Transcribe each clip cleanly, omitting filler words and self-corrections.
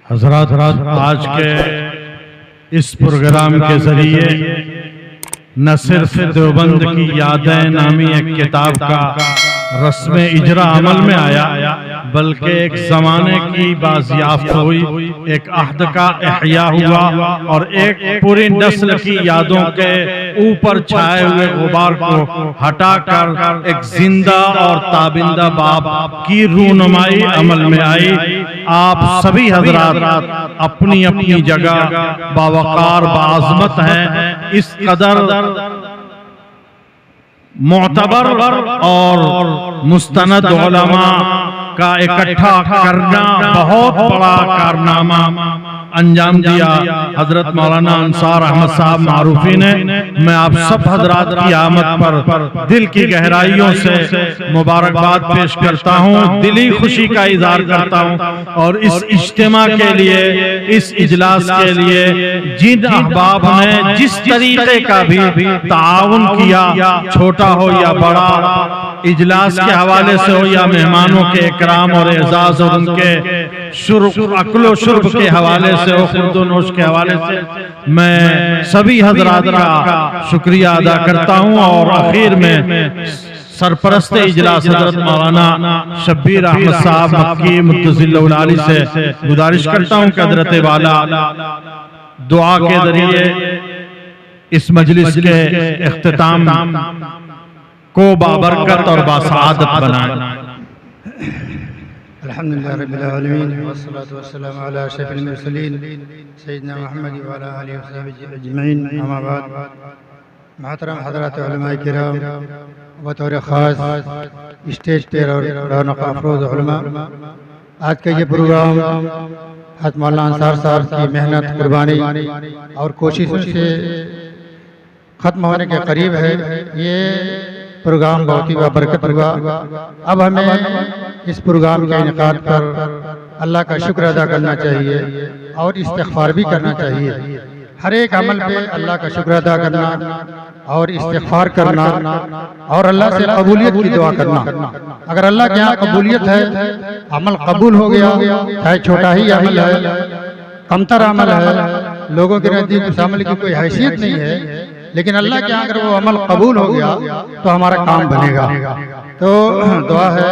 हज़रात, आज के इस प्रोग्राम के ज़रिए न सिर्फ देवबंद की यादें नामी एक किताब का रस्म इजरा अमल में आया, बल्कि एक ज़माने की बाज़ियाफ़त हुई, एक अहद का इहया हुआ और एक पूरी नस्ल की यादों के ऊपर छाए हुए गुबार को हटाकर एक जिंदा और ताबिंदा बाब की रूनुमाई अमल में आई। आप सभी हज़रात अपनी अपनी जगह बावकार बाज़मत हैं। इस कदर मोतबर और मुस्तनद उलमा का इकट्ठा करना बहुत बड़ा कारनामा अंजाम दिया हजरत मौलाना अंसार अहमद साहब मारूफी ने। मैं आप सब हजरात की आमद पर दिल की गहराइयों से मुबारकबाद पेश करता हूँ, दिली खुशी का इजहार करता हूँ। और इस इज्तिमा के लिए, इस इजलास के लिए जिन अहबाब ने जिस तरीके का भी ताउन किया, छोटा हो या बड़ा, इजलास के हवाले से हो या मेहमानों के इकराम और एजाज और उनके अक्लो शुर्ब के हवाले से हो, खुर्दोनोश के हवाले से, मैं सभी हजरात का शुक्रिया अदा करता हूँ। और आखिर में सरपरस्त इजलास हजरत मौलाना शब्बीर अहमद साहब मक्की मुत्तज़िल्लहुल आली से गुजारिश करता हूँ कि हजरत वाला दुआ के जरिए इस मजलिस के इख्तिताम को बाबरकत और बासआदत बनाए। अल्हम्दुलिल्लाह रब्बिल आलमीन वस्सलातु वस्सलामु अला अशरफिल मुरसलीन सय्यिदना मुहम्मद व अला आलिहि व सहबिहि अजमईन। अम्मा बाद, मोहतरम हज़रात उलमा किराम, बतौर ख़ास स्टेज पर और रौनक़ अफ़रोज़ उलमा, आज का ये प्रोग्राम हज़रत मौलाना अंसार साहब की मेहनत, कुर्बानी और कोशिशों से ख़त्म होने के करीब है। ये प्रोग्राम बहुत ही बरकत हुआ। अब हमें इस प्रोग्राम के इनेकाद पर अल्लाह का शुक्र अदा करना चाहिए और इस्तिग़फ़ार भी करना चाहिए। हर एक अमल पे अल्लाह का शुक्र अदा करना और इस्तिग़फ़ार करना और अल्लाह से कबूलियत की दुआ करना। अगर अल्लाह के यहाँ कबूलियत है, अमल कबूल हो गया, चाहे छोटा ही अमल है, कमतर अमल है, लोगों के नज़दीक उस अमल की कोई हैसियत नहीं है, लेकिन अल्लाह के यहाँ अगर वो अमल कबूल हो गया तो हमारा काम बनेगा। तो दुआ है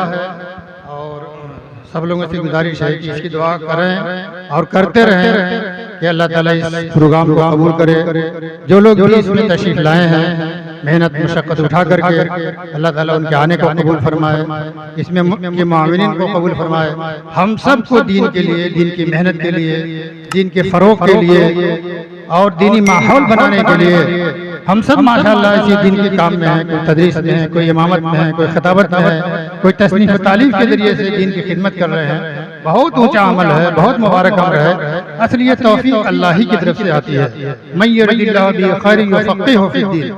और सब लोगों से गुजारिश है कि इसकी दुआ करें और करते रहें कि अल्लाह ताला इस प्रोग्राम को कबूल करे। जो लोग भी इसमें तशरीफ लाए हैं, मेहनत मुशक्क़त उठा करके, अल्लाह ताला उनके आने को कबूल फरमाए, इसमें के मुआविनीन को कबूल फरमाए। हम सब को दीन के लिए, दीन की मेहनत के लिए, दीन के फ़रोग़ के लिए और दीनी माहौल बनाने के लिए हम सब माशाअल्लाह इसी दिन के काम में हैं। कोई तदरीस में है, कोई इमामत में है, कोई खिताबत में है, कोई तस्नीफ़ व तालीम के जरिए से दीन की खिदमत कर रहे हैं। बहुत ऊंचा अमल है, बहुत मुबारक अमल है। असल ये तौफीक अल्लाह ही की तरफ से आती है। मैं युरिदिल्लाहु बिही खैरन युफ़क़्क़िहु फ़िद्दीन,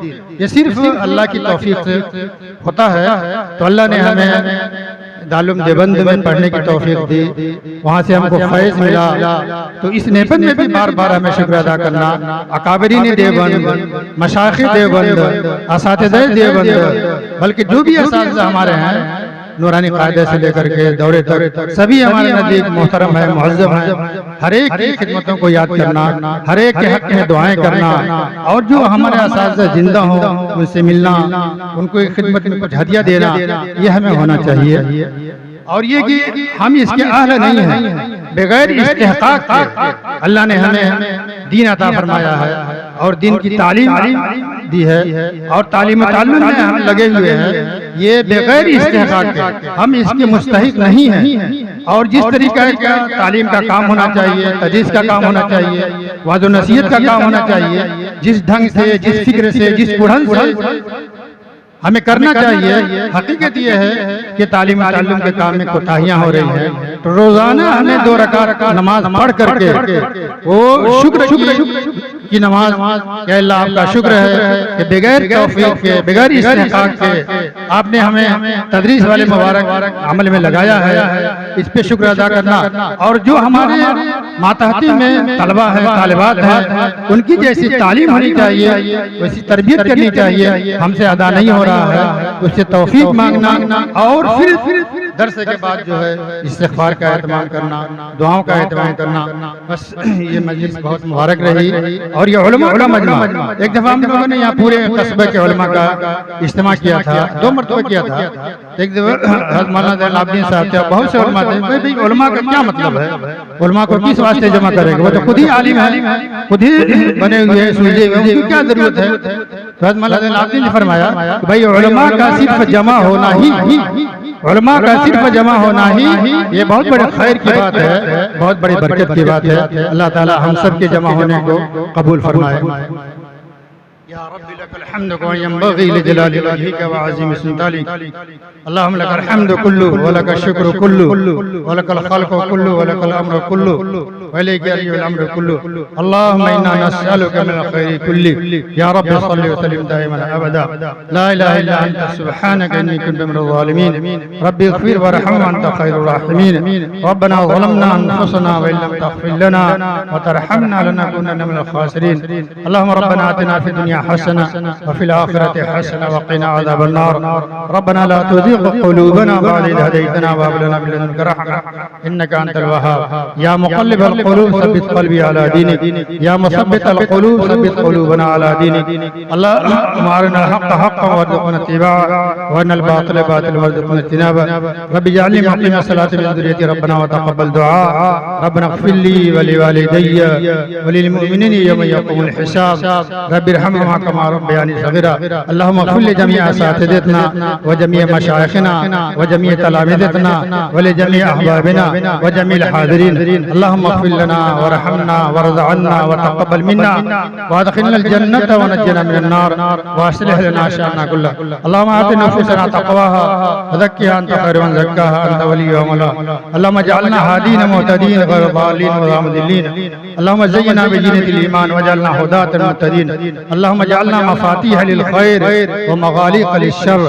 ये सिर्फ अल्लाह की तौफीक से होता है। तो अल्लाह ने हमें दारुल देवबंद में पढ़ने की तौफीक दी, वहाँ से हमको फैज़ मिला। तो इस नेपथ में भी बार बार हमें शुक्र अदा करना। अकाबरीन देवबंद, मशाइख़ देवबंद, असातिज़े देवबंद, बल्कि जो भी असातिज़ा हमारे हैं नूरानी कायदे से लेकर के दौरे तक, सभी हमारे नज़दीक मोहतरम है, मुअज़्ज़म है। हर एक की खिदमतों को याद करना, हर एक के हक़ में दुआएं करना और जो हमारे असातिज़ा जिंदा हों उनसे मिलना, उनको खिदमत में कुछ हदिया देना, ये हमें होना चाहिए। और ये कि हम इसके अहल नहीं हैं, बगैर इस्तिहक़ाक़ के अल्लाह ने हमें दीन अता फरमाया है और दीन की तालीम दी है और तालीम ताल्लुम में हम लगे हुए हैं। ये बगैर इस्तिहक़ाक़ के हम इसके मुस्तहिक़ नहीं हैं। और जिस तरीके का तालीम का काम होना चाहिए, तदरीस का काम होना चाहिए, वाज़ व नसीहत का काम होना चाहिए, जिस ढंग से, जिस फिक्र से, जिस उड़न से हमें करना चाहिए, हकीकत ये है कि तालीम ताल्लुम के काम में कोताहियां हो रही हैं। तो रोजाना हमें 2 रकात नमाज पढ़ करके वो शुक्र की नमाज, कि अल्लाह आपका शुक्र है कि बगैर तौफीक के, बगैर इस्तिहक़ाक़ के आपने हमें तदरीस वाले मुबारक अमल में लगाया है, इस पे शुक्र अदा करना। और जो हमारे मातहती में तलबा है, तालिबात है, उनकी जैसी तालीम होनी चाहिए, वैसी तरबियत करनी चाहिए, हमसे अदा नहीं हो रहा है, उससे तौफीक मांगना और फिर दरसे के बाद जो है इस्तिग़फ़ार का एहतमाम करना, दुआओं का एहतमाम करना। बस ये मजलिस बहुत मुबारक रही। और ये उलमा का मजमा, एक दफ़ा हम लोगों ने यहाँ पूरे कस्बे के उलमा का इज्तिमा किया था, 2 मरतबा किया था। एक दफ़ा हज़रत मौलाना ज़ैनुल आबिदीन साहब थे, बहुत से उलमा थे। भाई उलमा का क्या मतलब है, उलमा को किस वास्ते जमा करेंगे, वो तो खुद ही आलिम है, खुद ही बने हुए हैं, सुलझे हुए, उनकी क्या जरूरत है। तो हज़रत मौलाना ज़ैनुल आबिदीन ने फरमाया भाई उलमा का सिर्फ जमा होना ही, उलमा का सिर्फ जमा होना ही ये बहुत बड़े खैर की बात है, बहुत बड़ी बरकत की बात है। अल्लाह ताला हम सब के जमा होने को कबूल फरमाए। या रब्बी लकल हम्दु कमा यंबगी लिजलाली वजहिका व अज़ीम सुल्तानिक। अल्लाहुम्मा लकल हम्दु कुल्लु व लकल शुक्रू कुल्लु व लकल खल्क़ु कुल्लु व लकल अम्रु कुल्लु व इलैका यर्जिउल अम्रु कुल्लु। अल्लाहुम्मा इन्ना नस्अलुका मिनल खैरि कुल्लि या रब्बि सल्लि व सल्लिम दाइमन अबदा ला इलाहा इल्ला अंता सुब्हानका इन्नी कुन्तु मिनज़ ज़ालिमीन। रब्बि इग़फिर वरहम व अंता खैरुर राहिमीन। रब्बना ज़लमना अनफुसना व इल्लम तग़फिर लना व तरहमना लनकुनन्ना मिनल खासिरीन। अल्लाहुम्मा रब्बना आतिना फ़िद दुनिया हसना व फिल आखिरति हसना व क़िना अज़ाबन नार। रब्बना ला तुज़िग़ क़ुलूबना बअद इज़ हदैतना व हब लना मिन लदुनका रहमा इन्नका अंतल वहाब। या मुक़ल्लिबल क़ुलूब सब्बित क़ल्बी अला दीनिक, या मुसब्बितल क़ुलूब सब्बित क़ुलूबना अला दीनिक। अल्लाहुम्मा अरिनल हक़्क़ हक़्क़न वरज़ुक़ना इत्तिबाअह व अरिनल बातिला बातिलन वरज़ुक़ना इज्तिनाबह। रब्बि इजअलनी मुक़ीमस सलाति मिन ज़ुर्रिय्यति रब्बना व तक़ब्बल दुआ। रब्बना इग़फिर ली व लिवालिदैय व लिल मुअमिनीन यौम यक़ूमुल हिसाब। रब्बि इरहमहुमा कमा रब्बयानी सग़ीरा। अल्लाहुम्मा इग़फिर लि जमीअ असातिज़तिना व जमीअ मशाइख़िना व जमीअ तलामिज़तिना व लिजमीअ अहबाबिना व जमीअल हाज़िरीन। अल्लाहुम्मा इग़फिर लना वरहमना वरज़ अन्ना व तक़ब्बल मिन्ना व अदख़िलनल जन्नत व नज्जिना मिनन नार व अस्लिह लना शअनना कुल्लह। अल्लाहुम्मा आति नुफूसना तक़वाहा व ज़क्किहा अंत खैरु मन ज़क्काहा अंत वलियुहा व मौलाहा। अल्लाहुम्मा इजअलना हादीन मुहतदीन गैर ज़ालिन व मुज़िल्लीन। अल्लाहुम्मा ज़य्यिना बिज़ीनतिल ईमान वजअलना हुदातन मुहतदीन। अल्लाहुम्मा इजअलना मफ़ातीह लिल खैर व मग़ालिक़ लिश्शर।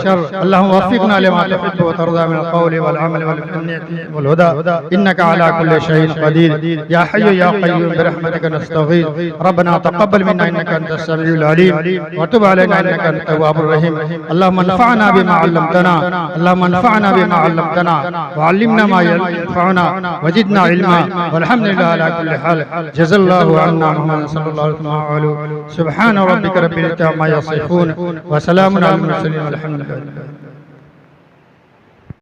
अल्लाहुम्मा वफ़्फ़िक़ना लिमा तुहिब्बु व तर्ज़ा मिनल क़ौलि वल अमलि वल नियति वल हुदा इन्नका अला कुल्लि शैइन क़दीर। या हय्यु या क़य्यूम बिरहमतिका नस्तगीथ। रब्बना तक़ब्बल मिन्ना इन्नका अंतस समीउल अलीम व तुब अलैना इन्नका अंतत तव्वाबुर रहीम। अल्लाहुम्मा अन्फ़अना बिमा अल्लमतना, अल्लाहुम्मा अन्फ़अना बिमा अल्लमतना व अल्लिमना मा यंफ़अुना व ज़िदना इल्मा वल्हम्दुलिल्लाहि अला कुल्लि हाल। जज़ल्लाहु अन्ना मुहम्मदन सल्लल्लाहु अलैहि वसल्लम। सुब्हान रब्बिका रब्बिल इज़्ज़ति अम्मा यसिफ़ून व सलामुन अलल मुरसलीन वल्हम्दुलिल्लाहि।